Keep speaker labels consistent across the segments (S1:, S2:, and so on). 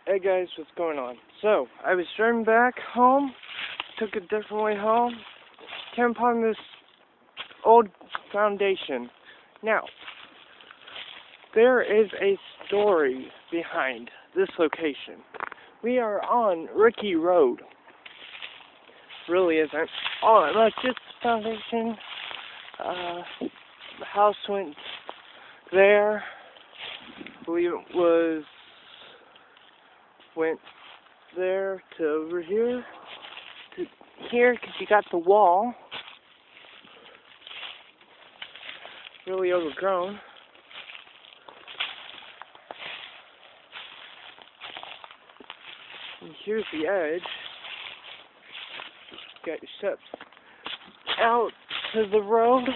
S1: Hey guys, what's going on? So, I was driving back home, took a different way home, came upon this old foundation. Now, there is a story behind this location. We are on Rickey Road. Really isn't. Oh, like this foundation, the house went there. I believe it went there to over here to here because you got the wall really overgrown. And here's the edge. Got your steps out to the road,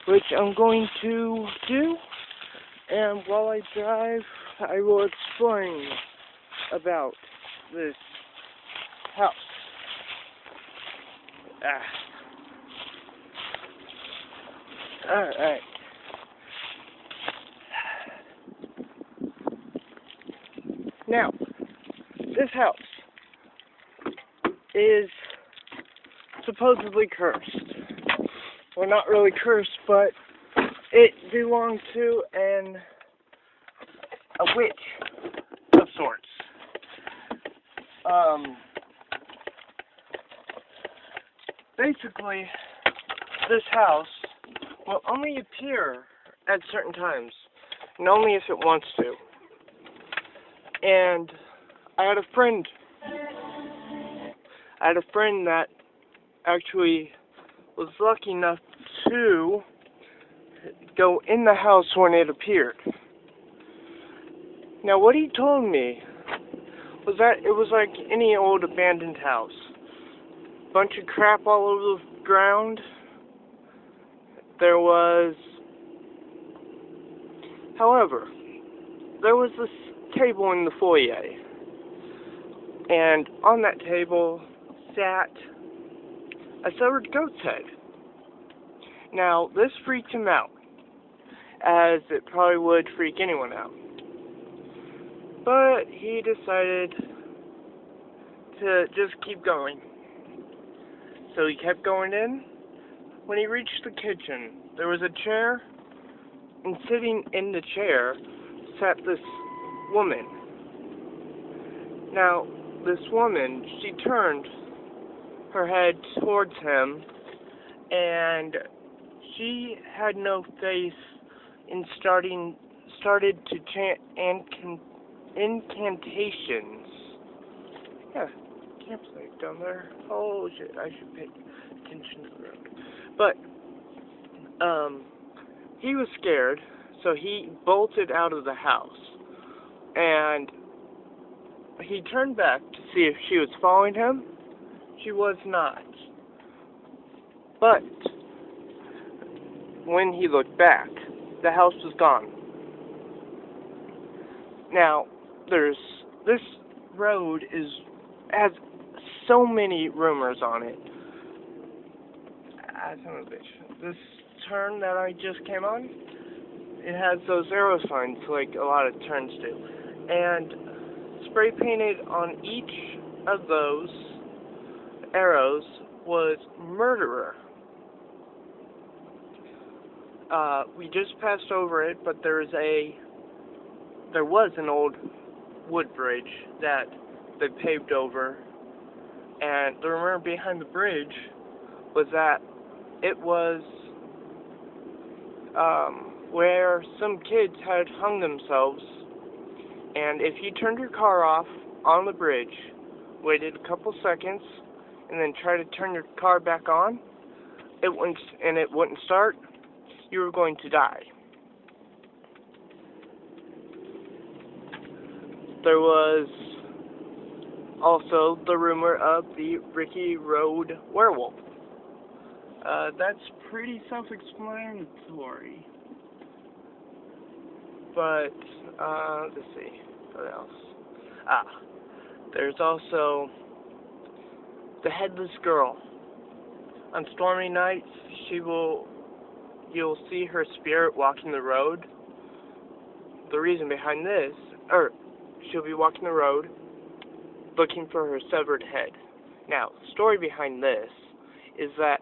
S1: which I'm going to do. And while I drive, I will explain about this house. Alright. Now, this house is supposedly cursed. Well, not really cursed, but it belonged to a witch of sorts. Basically, this house will only appear at certain times, and only if it wants to. And I had a friend that actually was lucky enough to go in the house when it appeared. Now, what he told me was that it was like any old abandoned house. Bunch of crap all over the ground. However, there was this table in the foyer, and on that table sat a severed goat's head. Now, this freaked him out, as it probably would freak anyone out. But he decided to just keep going. So he kept going in. When he reached the kitchen, there was a chair, and sitting in the chair sat this woman. Now, this woman, she turned her head towards him, and she had no face and started to chant incantations. Yeah, campsite down there. Oh shit, I should pay attention to the road. But, he was scared, so he bolted out of the house. And he turned back to see if she was following him. She was not. But when he looked back, the house was gone. Now, this road has so many rumors on it. Son of a bitch. This turn that I just came on, it has those arrow signs like a lot of turns do. And spray painted on each of those arrows was murderer. We just passed over it, but there was an old wood bridge that they paved over, and the rumor behind the bridge was that it was where some kids had hung themselves, and if you turned your car off on the bridge, waited a couple seconds, and then tried to turn your car back on, it wouldn't start, you were going to die. There was also the rumor of the Rickey Road werewolf. That's pretty self-explanatory. But, let's see, what else? There's also the headless girl. On stormy nights, you'll see her spirit walking the road. The reason behind this, she'll be walking the road looking for her severed head. Now, the story behind this is that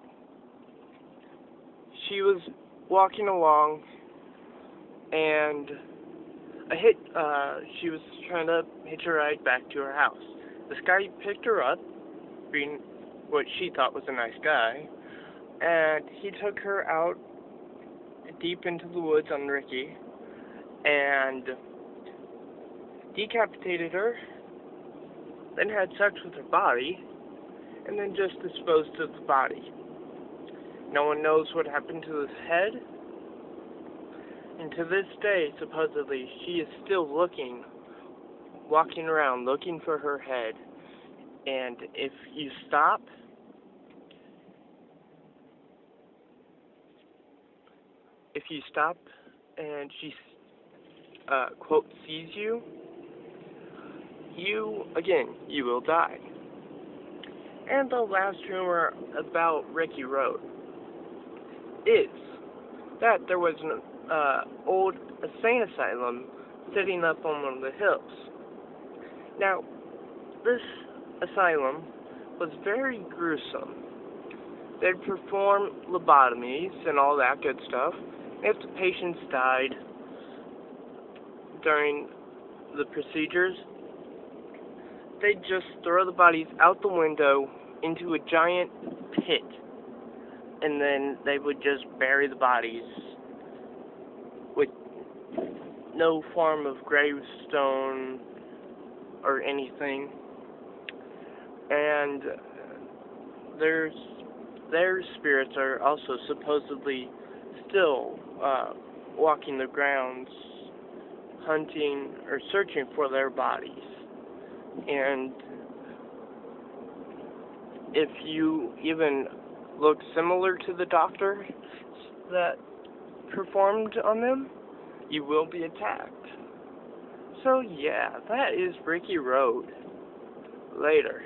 S1: she was walking along and she was trying to hitch a ride back to her house. This guy picked her up, being what she thought was a nice guy, and he took her out deep into the woods on Rickey and decapitated her, then had sex with her body, and then just disposed of the body. No one knows what happened to his head, and to this day, supposedly, she is still walking around looking for her head. And if you stop, and she, quote, sees you, you will die. And the last rumor about Rickey Road is that there was an old insane asylum sitting up on one of the hills. Now, this asylum was very gruesome. They'd perform lobotomies and all that good stuff. If the patients died during the procedures, they'd just throw the bodies out the window into a giant pit, and then they would just bury the bodies with no form of gravestone or anything. And their spirits are also supposedly still walking the grounds, hunting or searching for their bodies. And if you even look similar to the doctor that performed on them, you will be attacked. So yeah, that is Rickey Road. Later.